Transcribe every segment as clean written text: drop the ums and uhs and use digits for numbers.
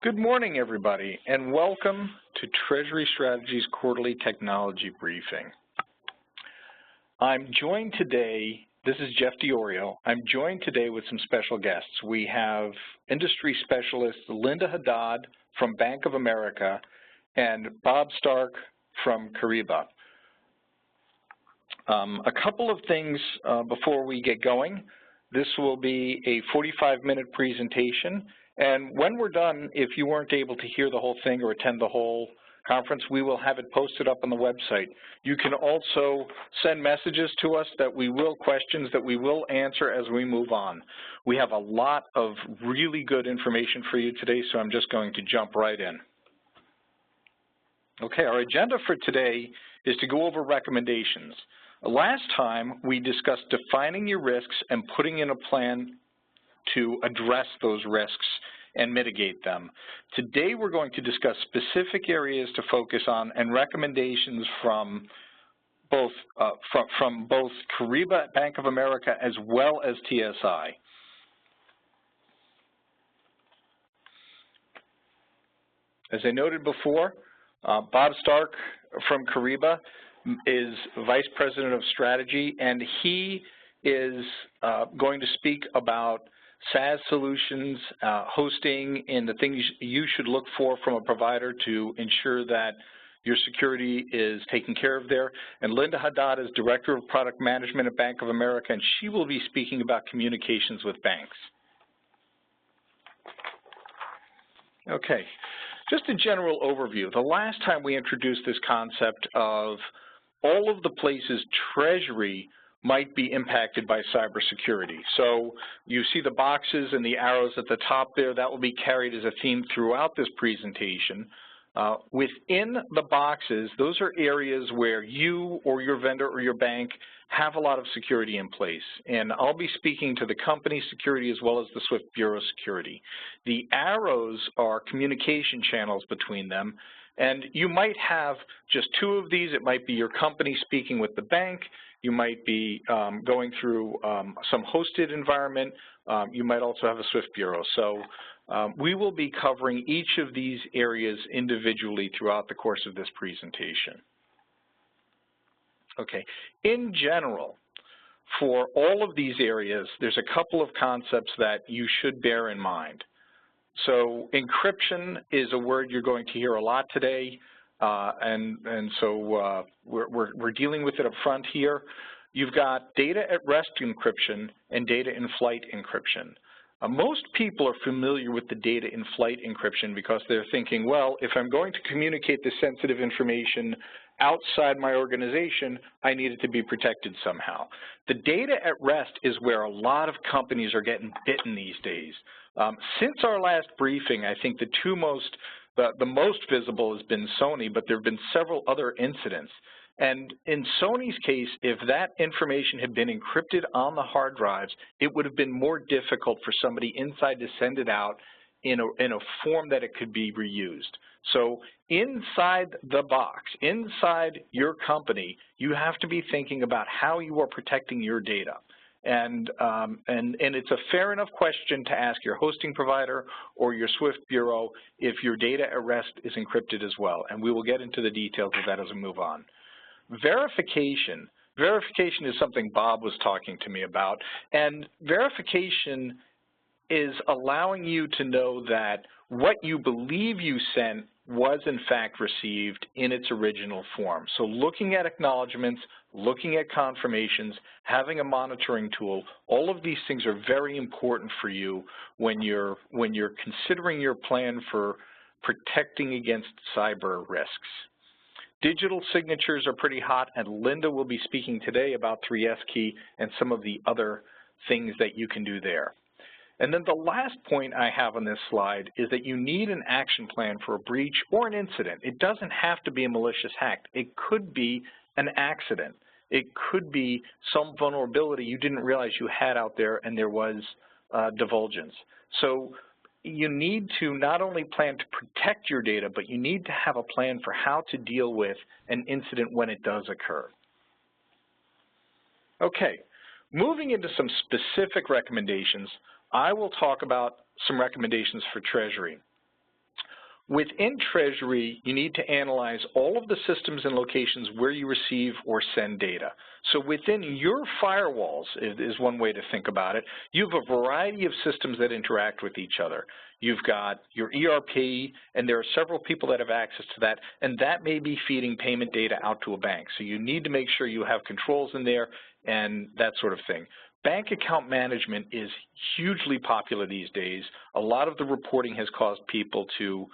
Good morning, everybody, and welcome to Treasury Strategies Quarterly Technology Briefing. I'm joined today, this is Jeff DiOrio, I'm joined today with some special guests. We have industry specialists Linda Haddad from Bank of America and Bob Stark from Kyriba. A couple of things before we get going. This will be a 45-minute presentation. And when we're done, if you weren't able to hear the whole thing or attend the whole conference, we will have it posted up on the website. You can also send messages to us questions that we will answer as we move on. We have a lot of really good information for you today, so I'm just going to jump right in. Okay, our agenda for today is to go over recommendations. Last time, we discussed defining your risks and putting in a plan to address those risks and mitigate them. Today we're going to discuss specific areas to focus on and recommendations from both Kyriba, Bank of America, as well as TSI. As I noted before, Bob Stark from Kyriba is Vice President of Strategy, and he is going to speak about SaaS solutions, hosting, and the things you should look for from a provider to ensure that your security is taken care of there. And Linda Haddad is Director of Product Management at Bank of America, and she will be speaking about communications with banks. Okay, just a general overview. The last time we introduced this concept of all of the places Treasury might be impacted by cybersecurity. So you see the boxes and the arrows at the top there. That will be carried as a theme throughout this presentation. Within the boxes, those are areas where you or your vendor or your bank have a lot of security in place. And I'll be speaking to the company security as well as the SWIFT Bureau security. The arrows are communication channels between them. And you might have just two of these. It might be your company speaking with the bank. You might be going through some hosted environment. You might also have a SWIFT Bureau. So we will be covering each of these areas individually throughout the course of this presentation. Okay. In general, for all of these areas, there's a couple of concepts that you should bear in mind. So encryption is a word you're going to hear a lot today, and so we're dealing with it up front here. You've got data at rest encryption and data in flight encryption. Most people are familiar with the data in flight encryption because they're thinking, well, if I'm going to communicate this sensitive information outside my organization, I need it to be protected somehow. The data at rest is where a lot of companies are getting bitten these days. Since our last briefing, I think the most visible has been Sony, but there have been several other incidents. And in Sony's case, if that information had been encrypted on the hard drives, it would have been more difficult for somebody inside to send it out in a form that it could be reused. So inside the box, inside your company, you have to be thinking about how you are protecting your data. And it's a fair enough question to ask your hosting provider or your SWIFT Bureau if your data at rest is encrypted as well. And we will get into the details of that as we move on. Verification. Verification is something Bob was talking to me about. And verification is allowing you to know that what you believe you sent was in fact received in its original form. So looking at acknowledgments, looking at confirmations, having a monitoring tool, all of these things are very important for you when you're considering your plan for protecting against cyber risks. Digital signatures are pretty hot, and Linda will be speaking today about 3S key and some of the other things that you can do there. And then the last point I have on this slide is that you need an action plan for a breach or an incident. It doesn't have to be a malicious hack. It could be an accident. It could be some vulnerability you didn't realize you had out there and there was divulgence. So you need to not only plan to protect your data, but you need to have a plan for how to deal with an incident when it does occur. Okay, moving into some specific recommendations, I will talk about some recommendations for Treasury. Within Treasury, you need to analyze all of the systems and locations where you receive or send data. So within your firewalls is one way to think about it. You have a variety of systems that interact with each other. You've got your ERP, and there are several people that have access to that, and that may be feeding payment data out to a bank. So you need to make sure you have controls in there and that sort of thing. Bank account management is hugely popular these days. A lot of the reporting has caused people to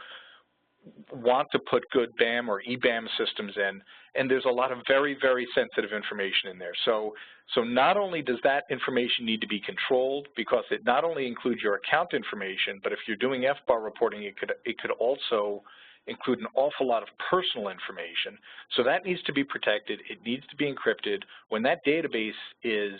want to put good BAM or EBAM systems in, and there's a lot of very, very sensitive information in there. So not only does that information need to be controlled, because it not only includes your account information, but if you're doing FBAR reporting, it could also include an awful lot of personal information. So that needs to be protected. It needs to be encrypted. When that database is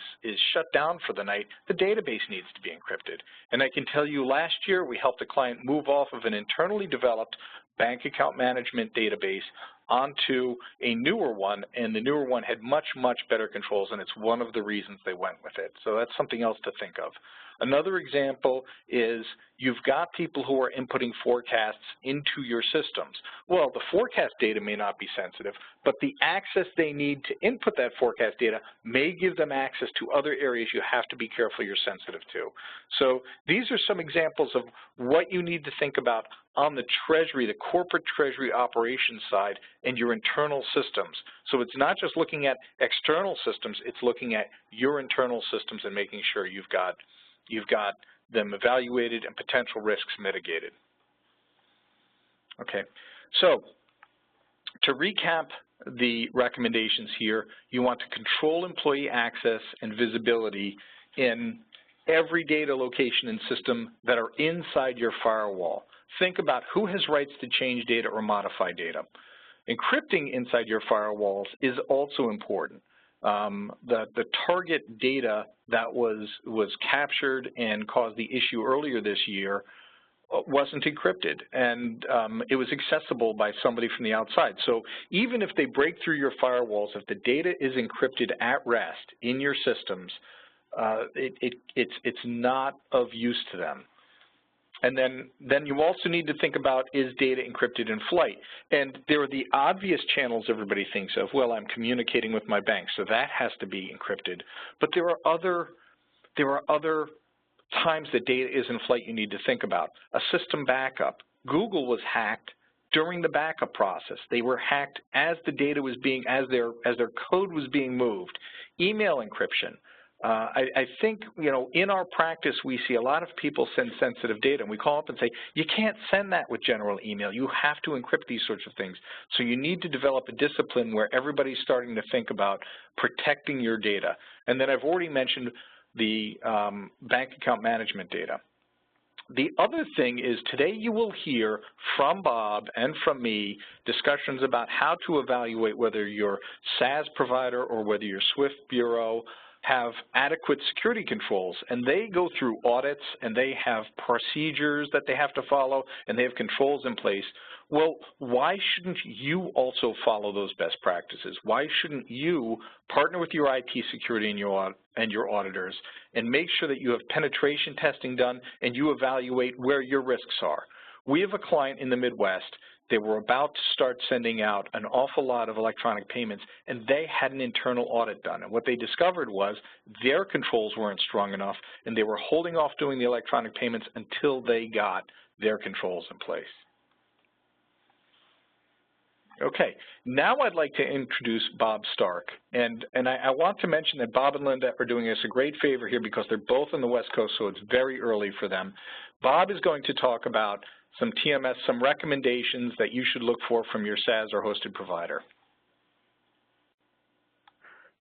shut down for the night, the database needs to be encrypted. And I can tell you last year we helped a client move off of an internally developed bank account management database onto a newer one, and the newer one had much, much better controls, and it's one of the reasons they went with it. So that's something else to think of. Another example is you've got people who are inputting forecasts into your systems. Well, the forecast data may not be sensitive, but the access they need to input that forecast data may give them access to other areas you have to be careful you're sensitive to. So these are some examples of what you need to think about on the Treasury, the corporate Treasury operations side, and your internal systems. So it's not just looking at external systems, it's looking at your internal systems and making sure you've got them evaluated and potential risks mitigated. Okay, so to recap the recommendations here, you want to control employee access and visibility in every data location and system that are inside your firewall. Think about who has rights to change data or modify data. Encrypting inside your firewalls is also important. The target data that was captured and caused the issue earlier this year wasn't encrypted, and it was accessible by somebody from the outside. So even if they break through your firewalls, if the data is encrypted at rest in your systems, it's not of use to them. And then you also need to think about, is data encrypted in flight? And there are the obvious channels everybody thinks of. Well, I'm communicating with my bank, so that has to be encrypted. But there are other times that data is in flight you need to think about. A system backup. Google was hacked during the backup process. They were hacked as the data was being, as their code was being moved. Email encryption. I think, in our practice, we see a lot of people send sensitive data, and we call up and say, you can't send that with general email. You have to encrypt these sorts of things. So you need to develop a discipline where everybody's starting to think about protecting your data. And then I've already mentioned the bank account management data. The other thing is today you will hear from Bob and from me discussions about how to evaluate whether your SaaS provider or whether your SWIFT bureau have adequate security controls, and they go through audits and they have procedures that they have to follow and they have controls in place. Well, why shouldn't you also follow those best practices? Why shouldn't you partner with your IT security and your auditors and make sure that you have penetration testing done and you evaluate where your risks are? We have a client in the Midwest. They were about to start sending out an awful lot of electronic payments, and they had an internal audit done. And what they discovered was their controls weren't strong enough, and they were holding off doing the electronic payments until they got their controls in place. Okay, now I'd like to introduce Bob Stark. And I want to mention that Bob and Linda are doing us a great favor here because they're both on the West Coast, so it's very early for them. Bob is going to talk about some TMS, some recommendations that you should look for from your SaaS or hosted provider.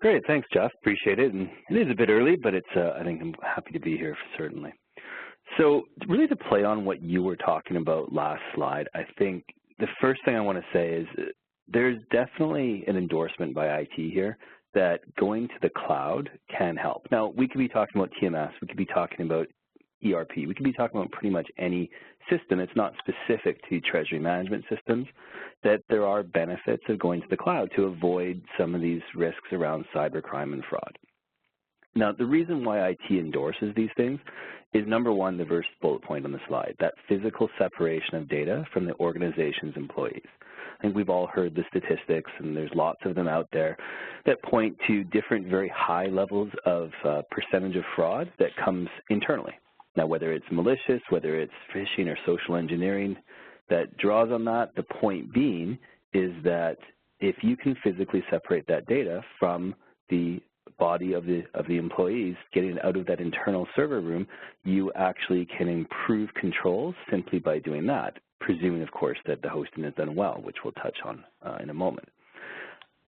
Great, thanks, Jeff. Appreciate it. And it is a bit early, but it's I think I'm happy to be here, certainly. So really to play on what you were talking about last slide, I think the first thing I want to say is there's definitely an endorsement by IT here that going to the cloud can help. Now, we could be talking about TMS, we could be talking about ERP, we could be talking about pretty much any system. It's not specific to Treasury management systems, that there are benefits of going to the cloud to avoid some of these risks around cybercrime and fraud. Now, the reason why IT endorses these things is, number one, the first bullet point on the slide, that physical separation of data from the organization's employees. I think we've all heard the statistics, and there's lots of them out there that point to different very high levels of percentage of fraud that comes internally. Now, whether it's malicious, whether it's phishing or social engineering that draws on that, the point being is that if you can physically separate that data from the body of the employees, getting it out of that internal server room, you actually can improve controls simply by doing that, presuming, of course, that the hosting is done well, which we'll touch on in a moment.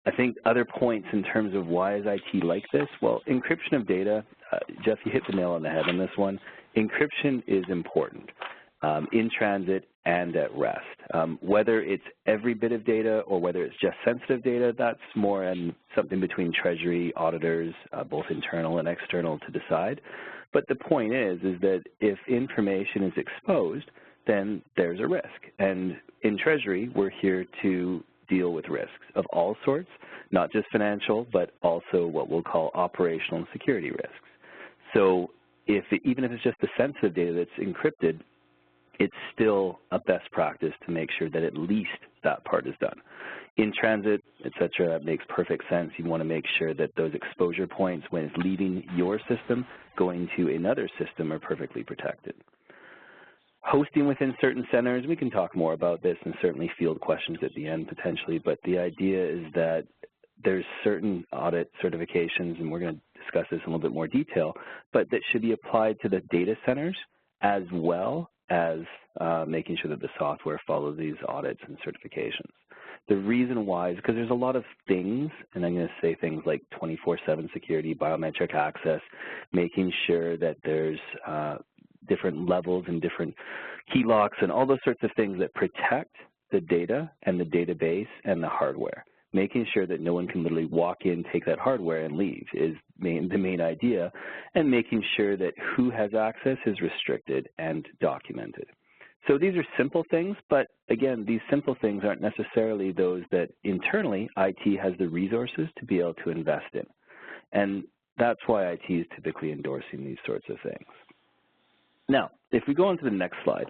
I think other points in terms of why is IT like this? Well, encryption of data, Jeff, you hit the nail on the head on this one. Encryption is important in transit and at rest. Whether it's every bit of data or whether it's just sensitive data, that's more in something between Treasury, auditors, both internal and external, to decide. But the point is that if information is exposed, then there's a risk. And in Treasury, we're here to deal with risks of all sorts, not just financial, but also what we'll call operational and security risks. So even if it's just the sensitive data that's encrypted, it's still a best practice to make sure that at least that part is done. In transit, et cetera, that makes perfect sense. You want to make sure that those exposure points, when it's leaving your system, going to another system, are perfectly protected. Hosting within certain centers, we can talk more about this and certainly field questions at the end potentially, but the idea is that there's certain audit certifications, and we're going to discuss this in a little bit more detail, but that should be applied to the data centers as well as making sure that the software follows these audits and certifications. The reason why is because there's a lot of things, and I'm going to say things like 24/7 security, biometric access, making sure that there's different levels and different key locks and all those sorts of things that protect the data and the database and the hardware. Making sure that no one can literally walk in, take that hardware, and leave is the main idea, and making sure that who has access is restricted and documented. So these are simple things, but again, these simple things aren't necessarily those that internally IT has the resources to be able to invest in. And that's why IT is typically endorsing these sorts of things. Now, if we go on to the next slide.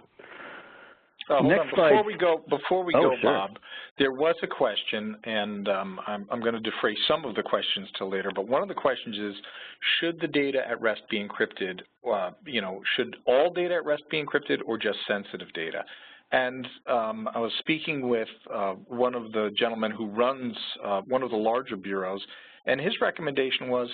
Before we go, sure. Bob, there was a question, and I'm going to defray some of the questions till later, but one of the questions is, should the data at rest be encrypted? Should all data at rest be encrypted or just sensitive data? And I was speaking with one of the gentlemen who runs one of the larger bureaus, and his recommendation was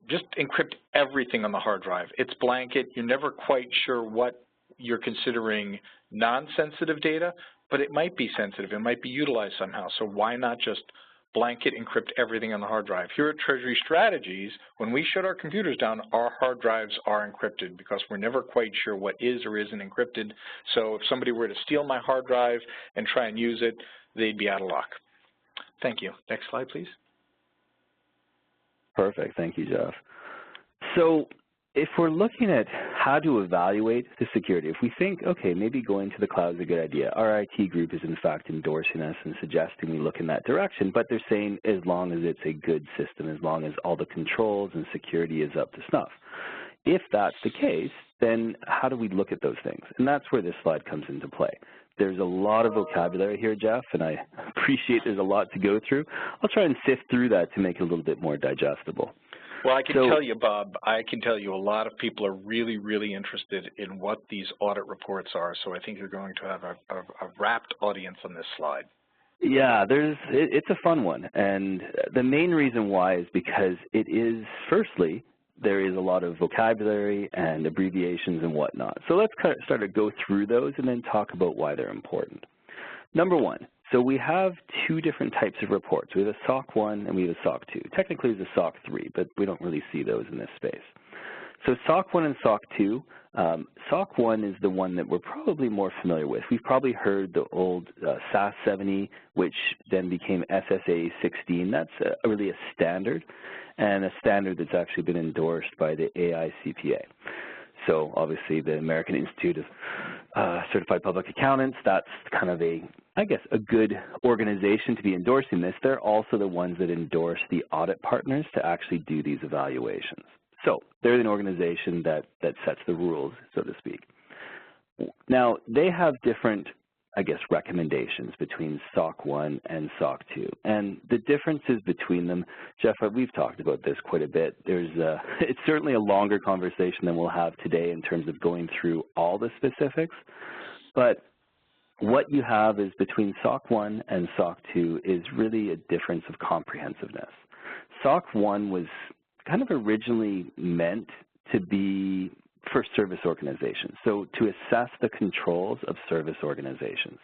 just encrypt everything on the hard drive. It's blanket. You're never quite sure what you're considering non-sensitive data, but it might be sensitive. It might be utilized somehow. So why not just blanket encrypt everything on the hard drive? Here at Treasury Strategies, when we shut our computers down, our hard drives are encrypted because we're never quite sure what is or isn't encrypted. So if somebody were to steal my hard drive and try and use it, they'd be out of luck. Thank you. Next slide, please. Perfect. Thank you, Jeff. So if we're looking at how to evaluate the security, if we think, okay, maybe going to the cloud is a good idea, our IT group is in fact endorsing us and suggesting we look in that direction, but they're saying as long as it's a good system, as long as all the controls and security is up to snuff. If that's the case, then how do we look at those things? And that's where this slide comes into play. There's a lot of vocabulary here, Jeff, and I appreciate there's a lot to go through. I'll try and sift through that to make it a little bit more digestible. Well, I can tell you, Bob, a lot of people are really, really interested in what these audit reports are, so I think you're going to have a rapt audience on this slide. Yeah, it's a fun one, and the main reason why is because it is, firstly, there is a lot of vocabulary and abbreviations and whatnot. So let's start to go through those and then talk about why they're important. Number one, so we have two different types of reports. We have a SOC 1 and we have a SOC 2. Technically, there's a SOC 3, but we don't really see those in this space. So SOC 1 and SOC 2, SOC 1 is the one that we're probably more familiar with. We've probably heard the old SAS 70, which then became SSA 16. That's really a standard, and a standard that's actually been endorsed by the AICPA. So obviously the American Institute of Certified Public Accountants, that's kind of a good organization to be endorsing this. They're also the ones that endorse the audit partners to actually do these evaluations. So they're an organization that sets the rules, so to speak. Now, they have different, I guess, recommendations between SOC 1 and SOC 2. And the differences between them, Jeff, we've talked about this quite a bit. It's certainly a longer conversation than we'll have today in terms of going through all the specifics. But what you have is between SOC 1 and SOC 2 is really a difference of comprehensiveness. SOC 1 was kind of originally meant to be for service organizations, so to assess the controls of service organizations.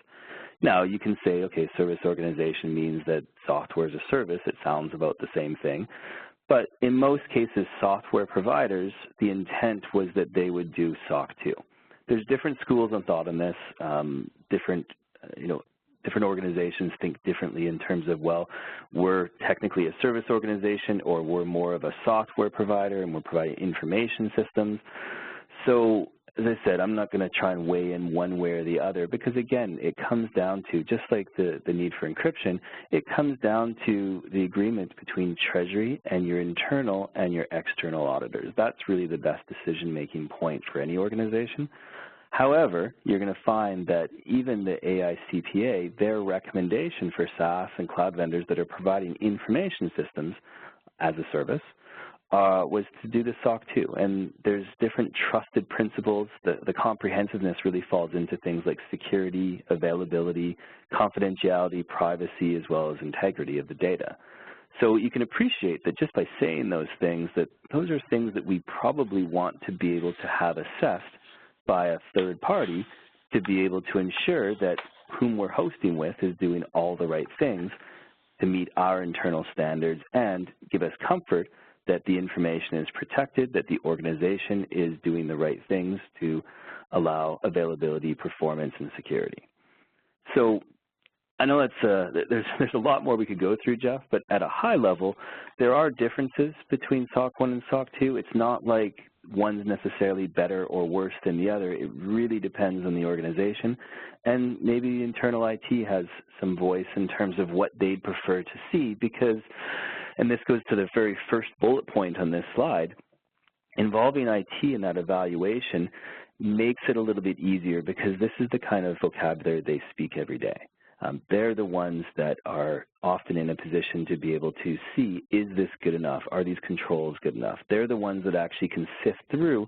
Now, you can say, okay, service organization means that software is a service. It sounds about the same thing. But in most cases, software providers, the intent was that they would do SOC 2. There's different schools of thought on this. Different organizations think differently in terms of, well, we're technically a service organization, or we're more of a software provider and we're providing information systems. So, as I said, I'm not going to try and weigh in one way or the other because, again, it comes down to, just like the need for encryption, it comes down to the agreement between Treasury and your internal and your external auditors. That's really the best decision-making point for any organization. However, you're going to find that even the AICPA, their recommendation for SaaS and cloud vendors that are providing information systems as a service was to do the SOC 2. And there's different trusted principles. The comprehensiveness really falls into things like security, availability, confidentiality, privacy, as well as integrity of the data. So you can appreciate that just by saying those things, that those are things that we probably want to be able to have assessed by a third party to be able to ensure that whom we're hosting with is doing all the right things to meet our internal standards and give us comfort that the information is protected, that the organization is doing the right things to allow availability, performance, and security. So I know there's a lot more we could go through, Jeff, but at a high level, there are differences between SOC 1 and SOC 2. It's not like one's necessarily better or worse than the other. It really depends on the organization, and maybe the internal IT has some voice in terms of what they'd prefer to see because, and this goes to the very first bullet point on this slide, involving IT in that evaluation makes it a little bit easier because this is the kind of vocabulary they speak every day. They're the ones that are often in a position to be able to see, is this good enough? Are these controls good enough? They're the ones that actually can sift through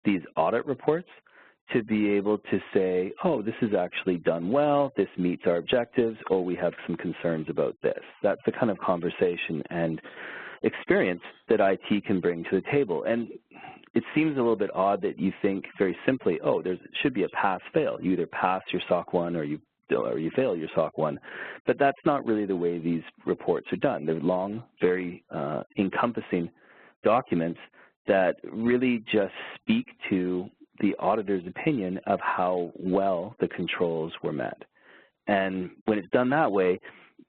these audit reports to be able to say, oh, this is actually done well, this meets our objectives, or we have some concerns about this. That's the kind of conversation and experience that IT can bring to the table. And it seems a little bit odd that you think very simply, oh, there should be a pass-fail. You either pass your SOC 1 or you fail your SOC 1. But that's not really the way these reports are done. They're long, very encompassing documents that really just speak to the auditor's opinion of how well the controls were met. And when it's done that way,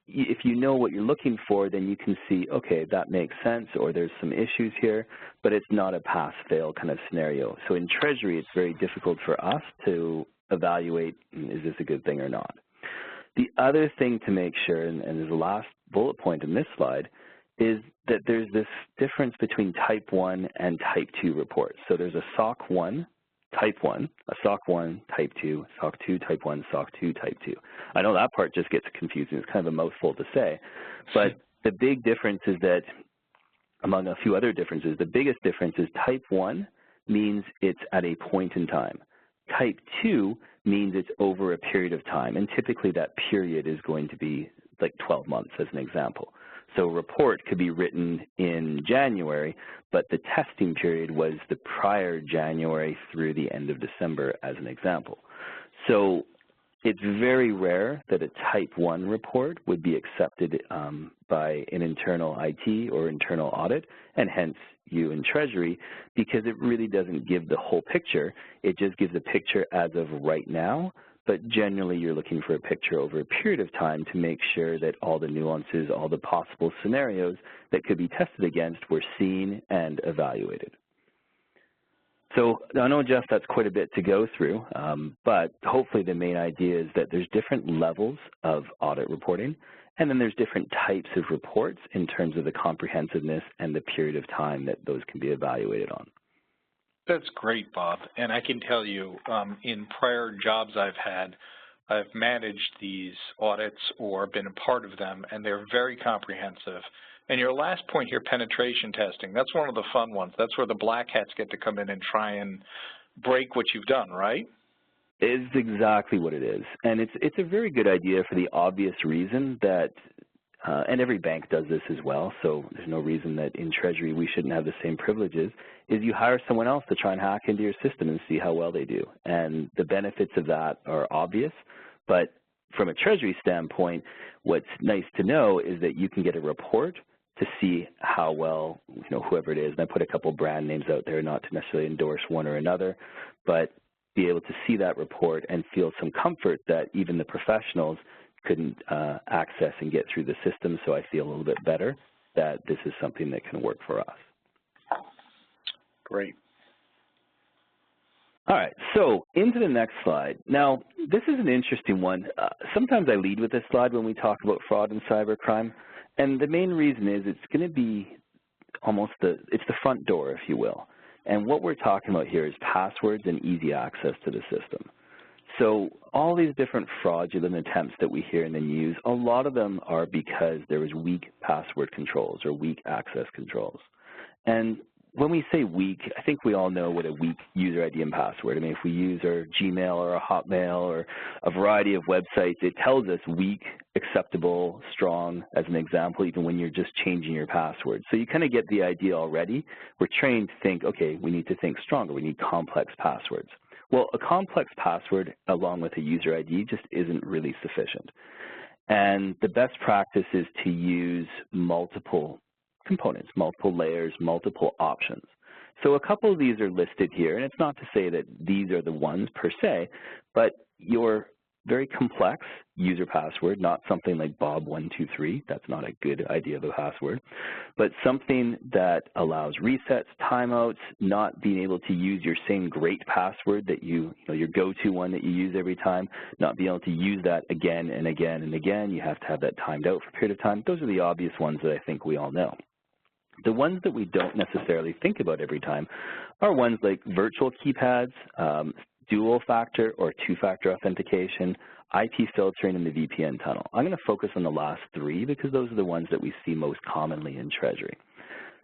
if you know what you're looking for, then you can see, okay, that makes sense, or there's some issues here, but it's not a pass-fail kind of scenario. So in Treasury, it's very difficult for us to evaluate, is this a good thing or not. The other thing to make sure, and there's the last bullet point in this slide, is that there's this difference between Type 1 and Type 2 reports. So there's a SOC 1, Type 1, a SOC 1, Type 2, SOC 2, Type 1, SOC 2, Type 2. I know that part just gets confusing. It's kind of a mouthful to say. But the big difference is that, among a few other differences, the biggest difference is Type 1 means it's at a point in time. Type 2 means it's over a period of time, and typically that period is going to be like 12 months as an example. So a report could be written in January, but the testing period was the prior January through the end of December as an example. So it's very rare that a Type 1 report would be accepted by an internal IT or internal audit, and hence you in Treasury, because it really doesn't give the whole picture. It just gives a picture as of right now, but generally you're looking for a picture over a period of time to make sure that all the nuances, all the possible scenarios that could be tested against were seen and evaluated. So I know, Jeff, that's quite a bit to go through, but hopefully the main idea is that there's different levels of audit reporting, and then there's different types of reports in terms of the comprehensiveness and the period of time that those can be evaluated on. That's great, Bob. And I can tell you, in prior jobs I've had, I've managed these audits or been a part of them, and they're very comprehensive. And your last point here, penetration testing, that's one of the fun ones. That's where the black hats get to come in and try and break what you've done, right? It's exactly what it is. And it's a very good idea for the obvious reason that, and every bank does this as well, so there's no reason that in Treasury we shouldn't have the same privileges, is you hire someone else to try and hack into your system and see how well they do. And the benefits of that are obvious, but from a Treasury standpoint, what's nice to know is that you can get a report to see how well, whoever it is, and I put a couple brand names out there, not to necessarily endorse one or another, but be able to see that report and feel some comfort that even the professionals couldn't access and get through the system, so I feel a little bit better that this is something that can work for us. Great. All right, so into the next slide. Now, this is an interesting one. Sometimes I lead with this slide when we talk about fraud and cybercrime, and the main reason is it's going to be almost it's the front door, if you will. And what we're talking about here is passwords and easy access to the system. So all these different fraudulent attempts that we hear in the news, a lot of them are because there was weak password controls or weak access controls. And when we say weak, I think we all know what a weak user ID and password. I mean, if we use our Gmail or a Hotmail or a variety of websites, it tells us weak, acceptable, strong, as an example, even when you're just changing your password. So you kind of get the idea already. We're trained to think, okay, we need to think stronger. We need complex passwords. Well, a complex password along with a user ID just isn't really sufficient. And the best practice is to use multiple components, multiple layers, multiple options. So a couple of these are listed here, and it's not to say that these are the ones per se, but your very complex user password, not something like Bob123, that's not a good idea of a password, but something that allows resets, timeouts, not being able to use your same great password that your go-to one that you use every time, not being able to use that again and again and again. You have to have that timed out for a period of time. Those are the obvious ones that I think we all know. The ones that we don't necessarily think about every time are ones like virtual keypads, dual-factor or two-factor authentication, IP filtering, and the VPN tunnel. I'm going to focus on the last three because those are the ones that we see most commonly in Treasury.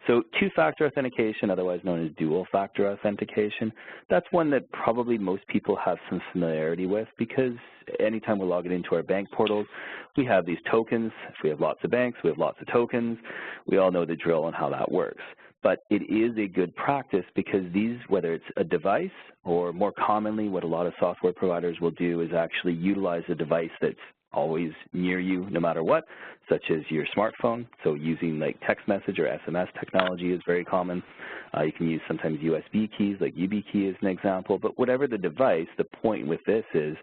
So two-factor authentication, otherwise known as dual-factor authentication, that's one that probably most people have some familiarity with because anytime we're logging into our bank portals, we have these tokens. If we have lots of banks, we have lots of tokens. We all know the drill on how that works. But it is a good practice because these, whether it's a device or more commonly what a lot of software providers will do is actually utilize a device that's always near you no matter what, such as your smartphone. So using like text message or SMS technology is very common. You can use sometimes USB keys like YubiKey as an example, but whatever the device, the point with this is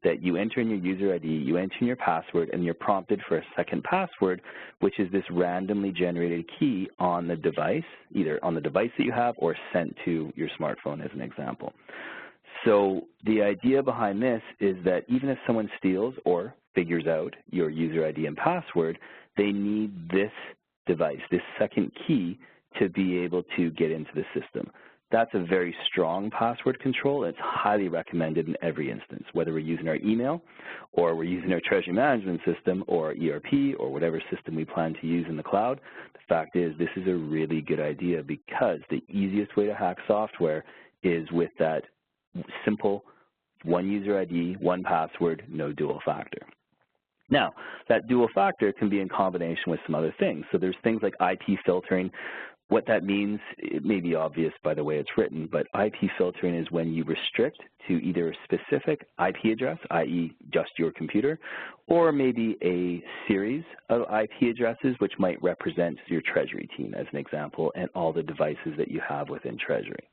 that you enter in your user ID, you enter in your password, and you're prompted for a second password, which is this randomly generated key on the device, either on the device that you have or sent to your smartphone as an example. So the idea behind this is that even if someone steals or figures out your user ID and password, they need this device, this second key, to be able to get into the system. That's a very strong password control. It's highly recommended in every instance, whether we're using our email or we're using our treasury management system or ERP or whatever system we plan to use in the cloud. The fact is this is a really good idea because the easiest way to hack software is with that simple one user ID, one password, no dual factor. Now, that dual factor can be in combination with some other things. So there's things like IP filtering. What that means, it may be obvious by the way it's written, but IP filtering is when you restrict to either a specific IP address, i.e. just your computer, or maybe a series of IP addresses which might represent your Treasury team as an example and all the devices that you have within Treasury.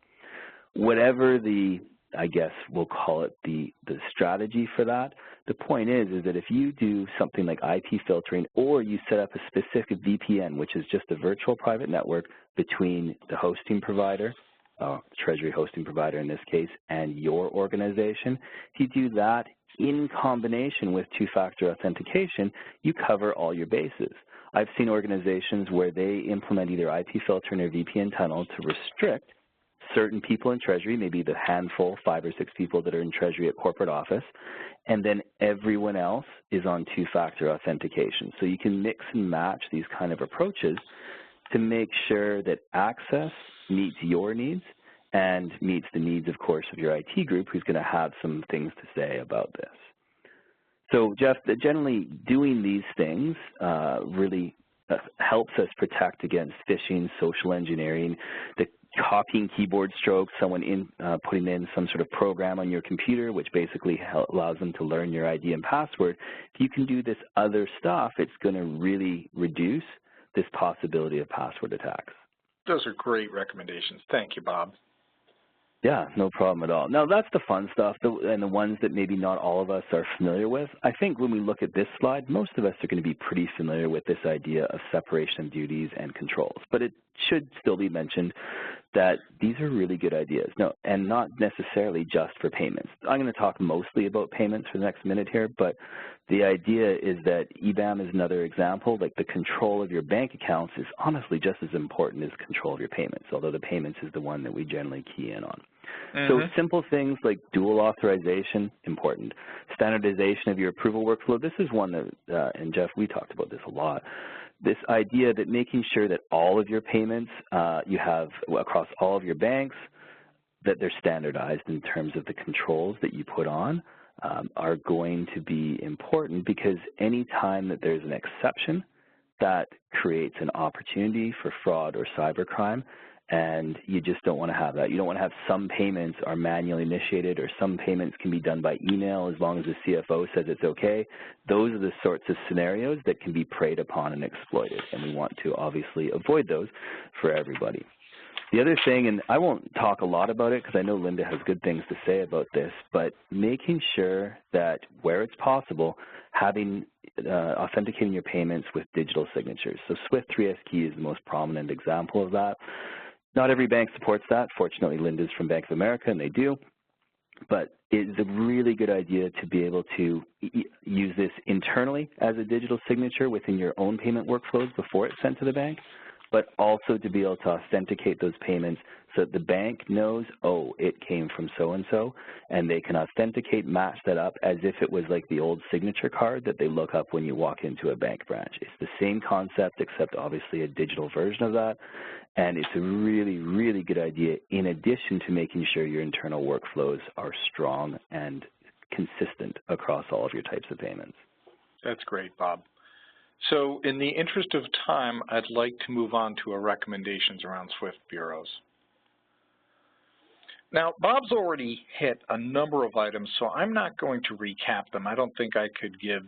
Whatever the, I guess we'll call it the strategy for that, the point is that if you do something like IP filtering or you set up a specific VPN, which is just a virtual private network between the hosting provider Treasury hosting provider in this case, and your organization, if you do that in combination with two-factor authentication, you cover all your bases. I've seen organizations where they implement either IP filtering or VPN tunnel to restrict certain people in Treasury, maybe the handful, 5 or 6 people that are in Treasury at corporate office, and then everyone else is on two-factor authentication. So you can mix and match these kind of approaches to make sure that access meets your needs and meets the needs, of course, of your IT group, who's going to have some things to say about this. So, Jeff, generally doing these things really helps us protect against phishing, social engineering, the copying keyboard strokes, someone putting in some sort of program on your computer, which basically allows them to learn your ID and password. If you can do this other stuff, it's going to really reduce this possibility of password attacks. Those are great recommendations. Thank you, Bob. Yeah, no problem at all. Now, that's the fun stuff and the ones that maybe not all of us are familiar with. I think when we look at this slide, most of us are going to be pretty familiar with this idea of separation of duties and controls. But it should still be mentioned that these are really good ideas. No, and not necessarily just for payments. I'm going to talk mostly about payments for the next minute here, but the idea is that EBAM is another example. Like the control of your bank accounts is honestly just as important as control of your payments, although the payments is the one that we generally key in on. So simple things like dual authorization, important. Standardization of your approval workflow. This is one that, and Jeff, we talked about this a lot. This idea that making sure that all of your payments you have across all of your banks, that they're standardized in terms of the controls that you put on are going to be important, because any time that there's an exception, that creates an opportunity for fraud or cybercrime, and you just don't want to have that. You don't want to have some payments are manually initiated or some payments can be done by email as long as the CFO says it's okay. Those are the sorts of scenarios that can be preyed upon and exploited, and we want to obviously avoid those for everybody. The other thing, and I won't talk a lot about it because I know Linda has good things to say about this, but making sure that where it's possible, having authenticating your payments with digital signatures. So Swift 3S key is the most prominent example of that. Not every bank supports that. Fortunately, Linda's from Bank of America, and they do. But it's a really good idea to be able to use this internally as a digital signature within your own payment workflows before it's sent to the bank, but also to be able to authenticate those payments so that the bank knows, oh, it came from so-and-so, and they can authenticate, match that up as if it was like the old signature card that they look up when you walk into a bank branch. It's the same concept, except obviously a digital version of that, and it's a really, really good idea in addition to making sure your internal workflows are strong and consistent across all of your types of payments. That's great, Bob. So in the interest of time, I'd like to move on to our recommendations around SWIFT bureaus. Now, Bob's already hit a number of items, so I'm not going to recap them. I don't think I could give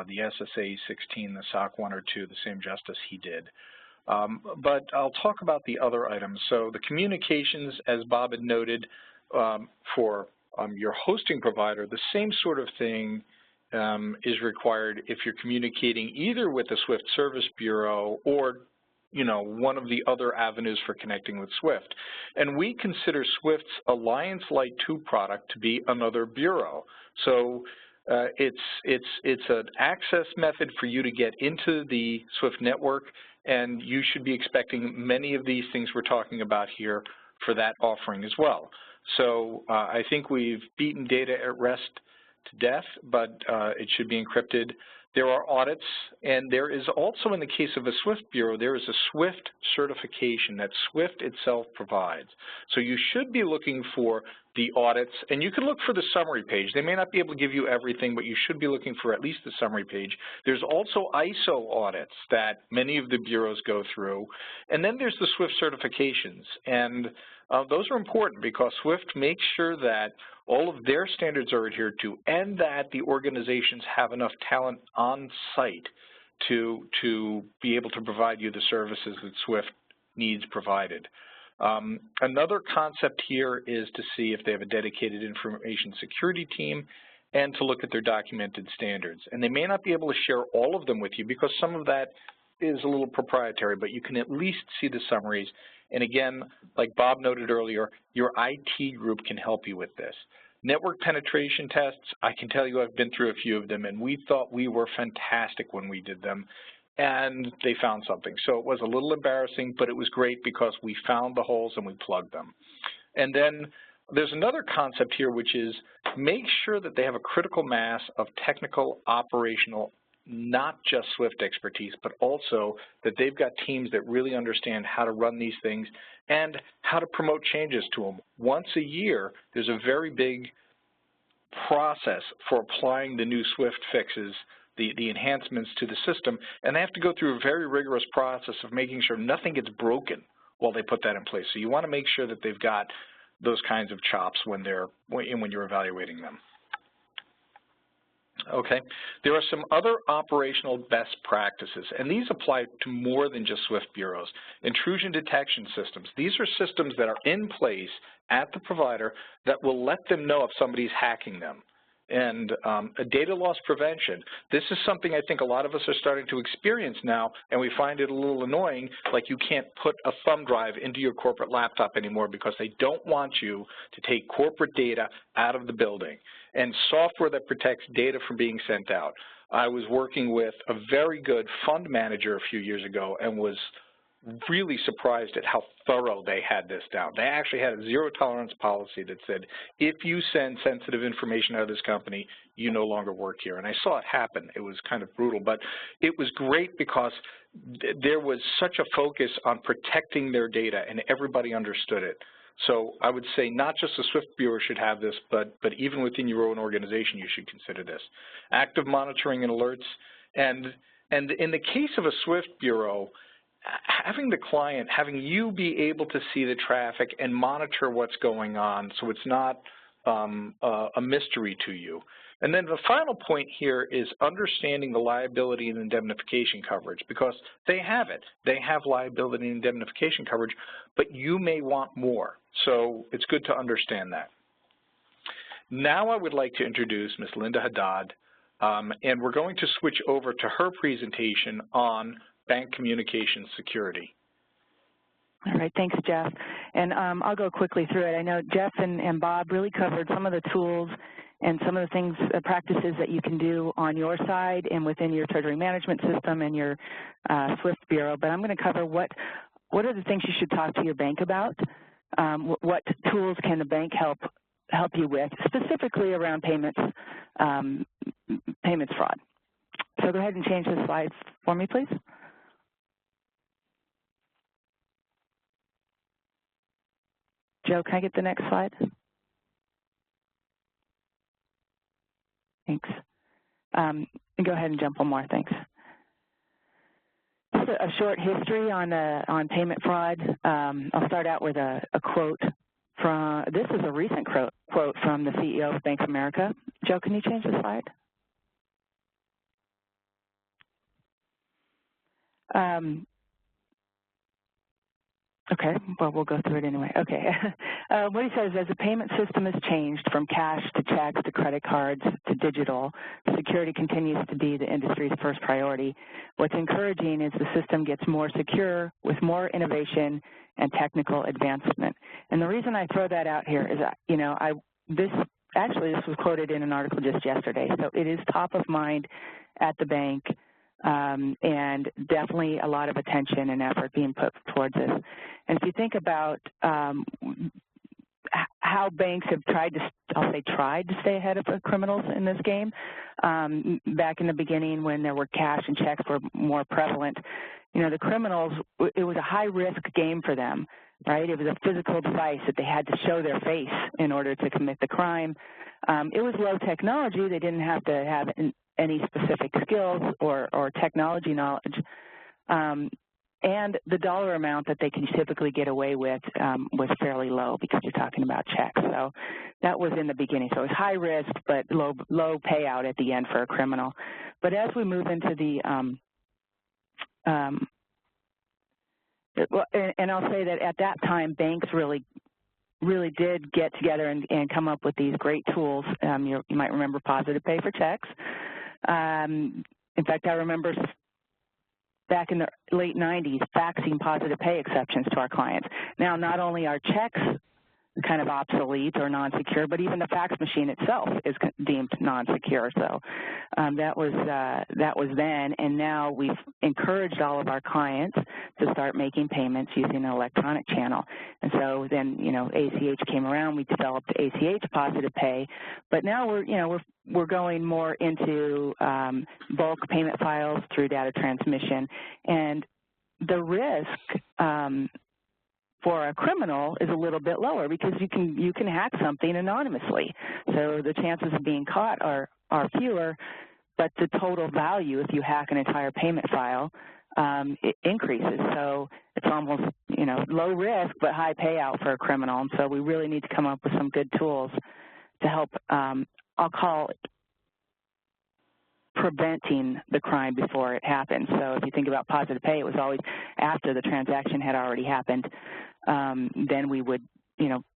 the SSA 16, the SOC 1 or 2 the same justice he did. But I'll talk about the other items. So the communications, as Bob had noted, for your hosting provider, the same sort of thing is required if you're communicating either with the SWIFT Service Bureau or, you know, one of the other avenues for connecting with SWIFT. And we consider SWIFT's Alliance Lite 2 product to be another bureau. So it's an access method for you to get into the SWIFT network, and you should be expecting many of these things we're talking about here for that offering as well. So I think we've beaten data at rest to death, but it should be encrypted. There are audits, and there is also, in the case of a SWIFT bureau, there is a SWIFT certification that SWIFT itself provides. So you should be looking for the audits, and you can look for the summary page. They may not be able to give you everything, but you should be looking for at least the summary page. There's also ISO audits that many of the bureaus go through, and then there's the SWIFT certifications. And those are important because SWIFT makes sure that all of their standards are adhered to and that the organizations have enough talent on site to be able to provide you the services that SWIFT needs provided. Another concept here is to see if they have a dedicated information security team and to look at their documented standards. And they may not be able to share all of them with you because some of that is a little proprietary, but you can at least see the summaries And again, like Bob noted earlier, your IT group can help you with this. Network penetration tests, I can tell you I've been through a few of them, and we thought we were fantastic when we did them, and they found something. So it was a little embarrassing, but it was great because we found the holes and we plugged them. And then there's another concept here, which is make sure that they have a critical mass of technical, operational, not just SWIFT expertise, but also that they've got teams that really understand how to run these things and how to promote changes to them. Once a year, there's a very big process for applying the new SWIFT fixes, the enhancements to the system, and they have to go through a very rigorous process of making sure nothing gets broken while they put that in place. So you want to make sure that they've got those kinds of chops when you're evaluating them. Okay, there are some other operational best practices, and these apply to more than just SWIFT bureaus. Intrusion detection systems. These are systems that are in place at the provider that will let them know if somebody's hacking them. And a data loss prevention. This is something I think a lot of us are starting to experience now, and we find it a little annoying, like you can't put a thumb drive into your corporate laptop anymore because they don't want you to take corporate data out of the building. And software that protects data from being sent out. I was working with a very good fund manager a few years ago and was really surprised at how thorough they had this down. They actually had a zero tolerance policy that said, if you send sensitive information out of this company, you no longer work here. And I saw it happen. It was kind of brutal, but it was great because there was such a focus on protecting their data and everybody understood it. So I would say not just the SWIFT Bureau should have this, but even within your own organization, you should consider this. Active monitoring and alerts. And in the case of a SWIFT Bureau, having the client, having you be able to see the traffic and monitor what's going on so it's not a mystery to you. And then the final point here is understanding the liability and indemnification coverage, because they have it. They have liability and indemnification coverage, but you may want more. So it's good to understand that. Now I would like to introduce Ms. Linda Haddad, and we're going to switch over to her presentation on bank communications security. All right, thanks, Jeff. And I'll go quickly through it. I know Jeff and Bob really covered some of the tools and some of the things, practices that you can do on your side and within your Treasury management system and your SWIFT Bureau. But I'm going to cover what are the things you should talk to your bank about, what tools can the bank help you with, specifically around payments fraud. So go ahead and change the slides for me, please. Joe, can I get the next slide? Thanks. And go ahead and jump one more, thanks. Just a short history on payment fraud. I'll start out with a quote from, this is a recent quote from the CEO of Bank of America. Joe, can you change the slide? Okay, well, we'll go through it anyway. Okay, what he says, as the payment system has changed from cash to checks to credit cards to digital, security continues to be the industry's first priority. What's encouraging is the system gets more secure with more innovation and technical advancement. And the reason I throw that out here is that, you know, this was quoted in an article just yesterday, so it is top of mind at the bank. And definitely a lot of attention and effort being put towards this. And if you think about how banks have tried to stay ahead of the criminals in this game, back in the beginning when there were cash and checks were more prevalent, you know, the criminals, it was a high-risk game for them, right? It was a physical device that they had to show their face in order to commit the crime. It was low technology. They didn't have to have any specific skills or technology knowledge, and the dollar amount that they can typically get away with was fairly low because you're talking about checks. So that was in the beginning. So it was high risk but low payout at the end for a criminal. But as we move into the and I'll say that at that time banks really did get together and come up with these great tools. You might remember Positive Pay for checks. In fact, I remember back in the late 90s, faxing positive pay exceptions to our clients. Now, not only are checks kind of obsolete or non-secure, but even the fax machine itself is deemed non-secure. So that was then, and now we've encouraged all of our clients to start making payments using an electronic channel. And so then, ACH came around, we developed ACH positive pay, but now we're going more into bulk payment files through data transmission, and the risk for a criminal is a little bit lower because you can hack something anonymously. So the chances of being caught are fewer, but the total value if you hack an entire payment file, it increases. So it's almost, low risk but high payout for a criminal. And so we really need to come up with some good tools to help, I'll call it, preventing the crime before it happens. So if you think about positive pay, it was always after the transaction had already happened. Then we would,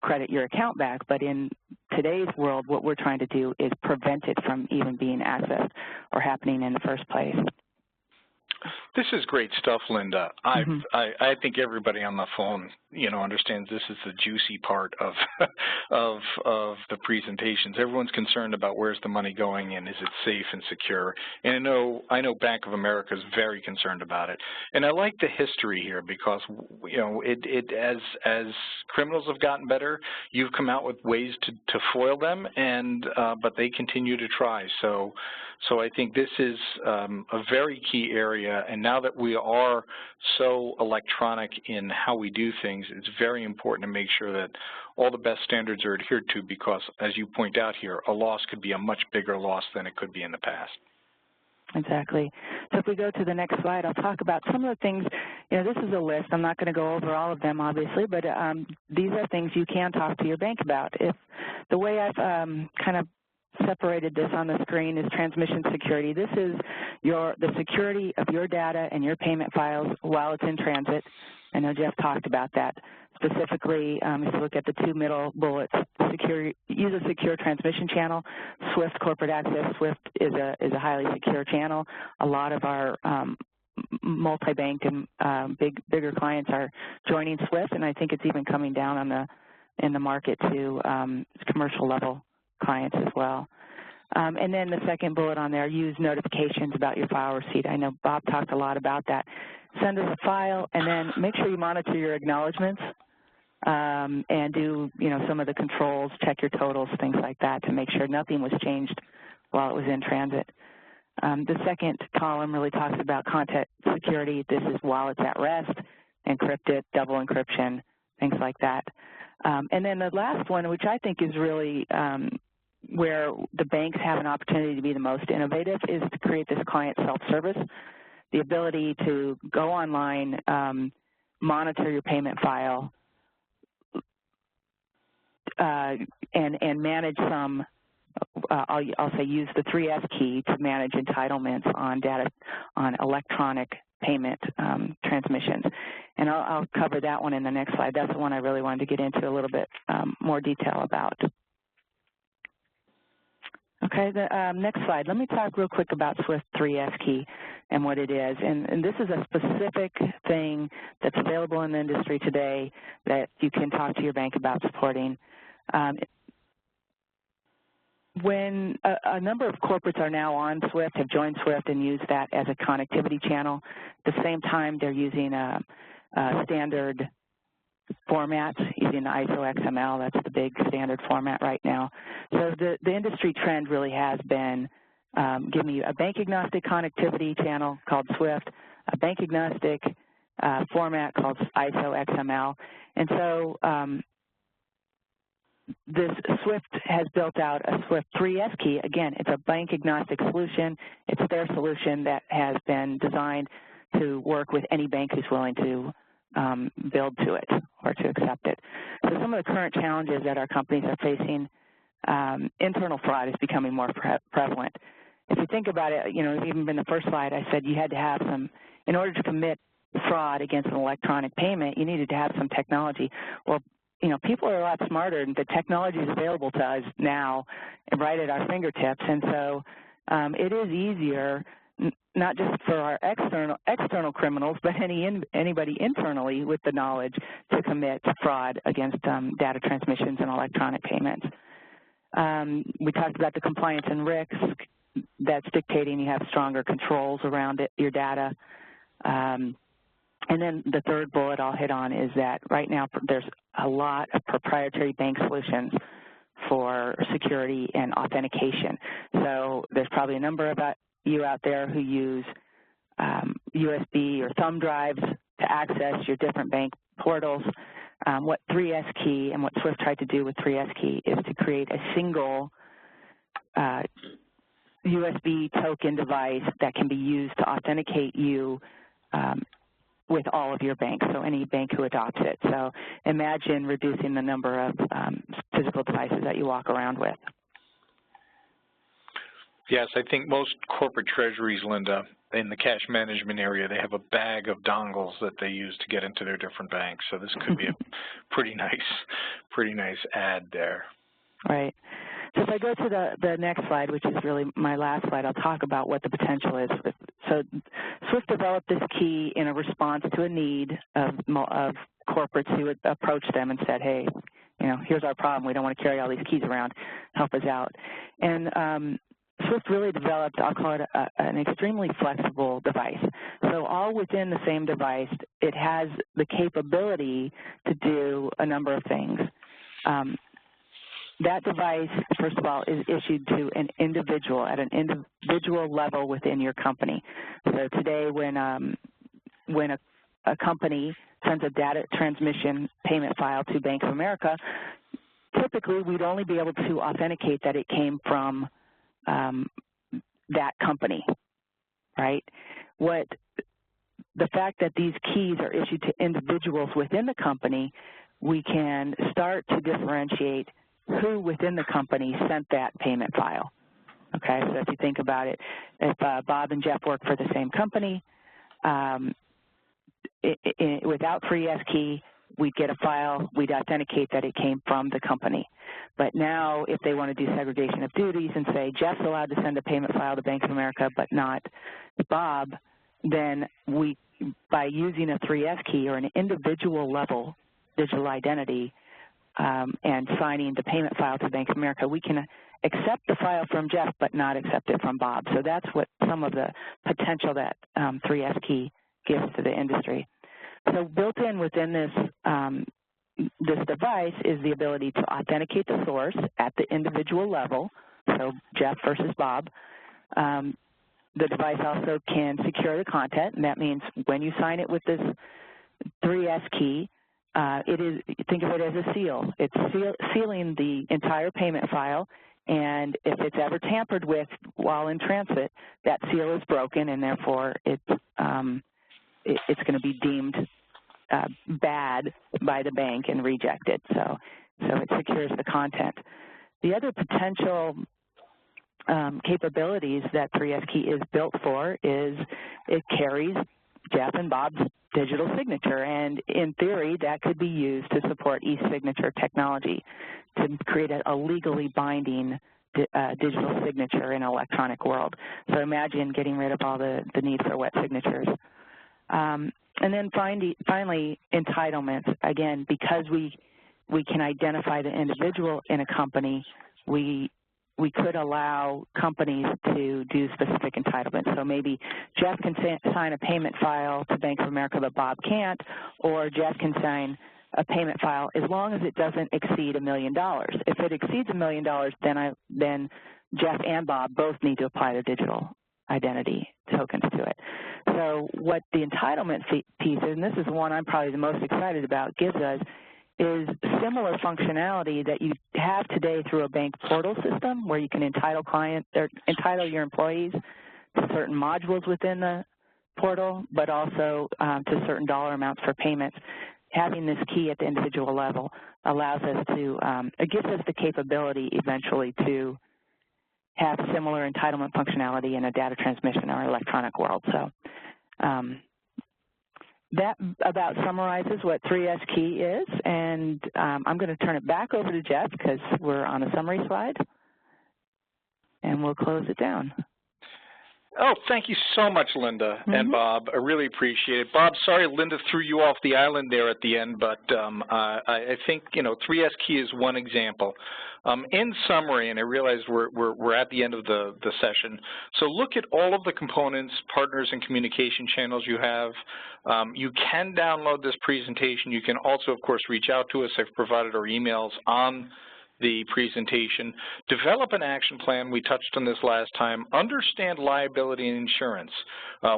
credit your account back. But in today's world, what we're trying to do is prevent it from even being accessed or happening in the first place. This is great stuff, Linda. I think everybody on the phone, understands this is the juicy part of of the presentations. Everyone's concerned about where's the money going and is it safe and secure. And I know Bank of America is very concerned about it. And I like the history here because as criminals have gotten better, you've come out with ways to foil them, and but they continue to try. So I think this is a very key area, and now that we are so electronic in how we do things, it's very important to make sure that all the best standards are adhered to because, as you point out here, a loss could be a much bigger loss than it could be in the past. Exactly. So if we go to the next slide, I'll talk about some of the things, this is a list. I'm not going to go over all of them, obviously, but these are things you can talk to your bank about. If the way I've kind of separated this on the screen is transmission security. This is the security of your data and your payment files while it's in transit. I know Jeff talked about that. Specifically, if you look at the two middle bullets, use a secure transmission channel. SWIFT corporate access. SWIFT is a highly secure channel. A lot of our multi-bank and bigger clients are joining SWIFT, and I think it's even coming down in the market to commercial level clients as well. And then the second bullet on there, use notifications about your file receipt. I know Bob talked a lot about that. Send us a file, and then make sure you monitor your acknowledgments and do, some of the controls, check your totals, things like that to make sure nothing was changed while it was in transit. The second column really talks about content security. This is while it's at rest, encrypted, double encryption, things like that. And then the last one, which I think is really where the banks have an opportunity to be the most innovative, is to create this client self-service, the ability to go online, monitor your payment file, and manage some, I'll say use the 3S key to manage entitlements on data, on electronic payment transmissions. And I'll cover that one in the next slide. That's the one I really wanted to get into a little bit more detail about. Okay, the next slide. Let me talk real quick about SWIFT 3S key and what it is. And this is a specific thing that's available in the industry today that you can talk to your bank about supporting. When a number of corporates are now on SWIFT, have joined SWIFT and use that as a connectivity channel, at the same time they're using a standard format, using the ISO XML. That's the big standard format right now. So the industry trend really has been give me a bank-agnostic connectivity channel called SWIFT, a bank-agnostic format called ISO XML. And so this SWIFT has built out a SWIFT 3S key. Again, it's a bank-agnostic solution. It's their solution that has been designed to work with any bank who's willing to build to it or to accept it. So some of the current challenges that our companies are facing, internal fraud is becoming more prevalent. If you think about it, even in the first slide, I said you had to have some, in order to commit fraud against an electronic payment, you needed to have some technology. Well, people are a lot smarter, and the technology is available to us now right at our fingertips. And so it is easier not just for our external criminals, but anybody internally with the knowledge to commit fraud against data transmissions and electronic payments. We talked about the compliance and risks. That's dictating you have stronger controls around your data. And then the third bullet I'll hit on is that right now there's a lot of proprietary bank solutions for security and authentication. So there's probably a number of you out there who use USB or thumb drives to access your different bank portals. What 3S Key and what SWIFT tried to do with 3S Key is to create a single USB token device that can be used to authenticate you with all of your banks, so any bank who adopts it. So imagine reducing the number of physical devices that you walk around with. Yes, I think most corporate treasuries, Linda, in the cash management area, they have a bag of dongles that they use to get into their different banks. So this could be a pretty nice add there. Right. So if I go to the next slide, which is really my last slide, I'll talk about what the potential is. So SWIFT developed this key in a response to a need of corporates who would approach them and said, hey, you know, here's our problem. We don't want to carry all these keys around. Help us out. And SWIFT really developed, I'll call it an extremely flexible device. So all within the same device, it has the capability to do a number of things. That device, first of all, is issued to an individual at an individual level within your company. So today when a company sends a data transmission payment file to Bank of America, typically we'd only be able to authenticate that it came from that company, right? The fact that these keys are issued to individuals within the company, we can start to differentiate who within the company sent that payment file. Okay, so if you think about it, if Bob and Jeff work for the same company, without 3S Key, we'd get a file, we'd authenticate that it came from the company. But now if they want to do segregation of duties and say Jeff's allowed to send a payment file to Bank of America but not Bob, then by using a 3S Key or an individual level digital identity and signing the payment file to Bank of America, we can accept the file from Jeff but not accept it from Bob. So that's what some of the potential that 3S Key gives to the industry. So built in within this device is the ability to authenticate the source at the individual level, so Jeff versus Bob. The device also can secure the content, and that means when you sign it with this 3S Key, think of it as a seal. It's sealing the entire payment file, and if it's ever tampered with while in transit, that seal is broken, and therefore it's going to be deemed bad by the bank and rejected. So it secures the content. The other potential capabilities that 3S Key is built for is it carries Jeff and Bob's digital signature, and in theory that could be used to support e-signature technology to create a legally binding digital signature in an electronic world. So imagine getting rid of all the need for wet signatures. And then finally, entitlements. Again, because we can identify the individual in a company, we could allow companies to do specific entitlements. So maybe Jeff can sign a payment file to Bank of America, but Bob can't, or Jeff can sign a payment file as long as it doesn't exceed $1 million. If it exceeds $1 million, then Jeff and Bob both need to apply their digital identity tokens to it. So what the entitlement piece is, and this is the one I'm probably the most excited about, gives us is similar functionality that you have today through a bank portal system where you can entitle your employees to certain modules within the portal, but also to certain dollar amounts for payments. Having this key at the individual level allows us to, it gives us the capability eventually to have similar entitlement functionality in a data transmission or electronic world. So that about summarizes what 3S Key is, and I'm going to turn it back over to Jeff because we're on a summary slide, and we'll close it down. Oh, thank you so much, Linda and Bob. I really appreciate it. Bob, sorry Linda threw you off the island there at the end, but I think, 3S Key is one example. In summary, and I realize we're at the end of the session, so look at all of the components, partners, and communication channels you have. You can download this presentation. You can also, of course, reach out to us. I've provided our emails on the presentation. Develop an action plan. We touched on this last time. Understand liability and insurance.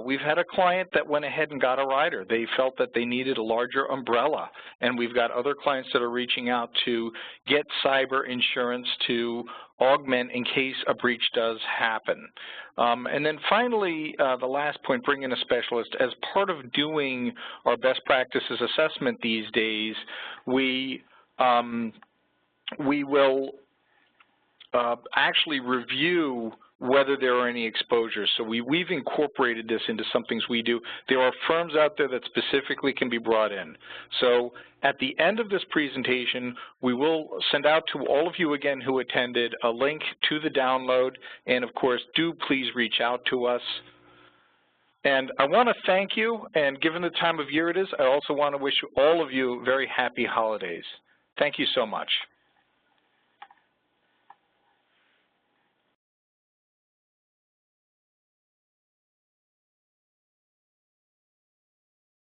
We've had a client that went ahead and got a rider. They felt that they needed a larger umbrella, and we've got other clients that are reaching out to get cyber insurance to augment in case a breach does happen. And then finally, the last point, bring in a specialist. As part of doing our best practices assessment these days, we will actually review whether there are any exposures. So we've incorporated this into some things we do. There are firms out there that specifically can be brought in. So at the end of this presentation, we will send out to all of you again who attended a link to the download, and of course, do please reach out to us. And I want to thank you, and given the time of year it is, I also want to wish all of you very happy holidays. Thank you so much.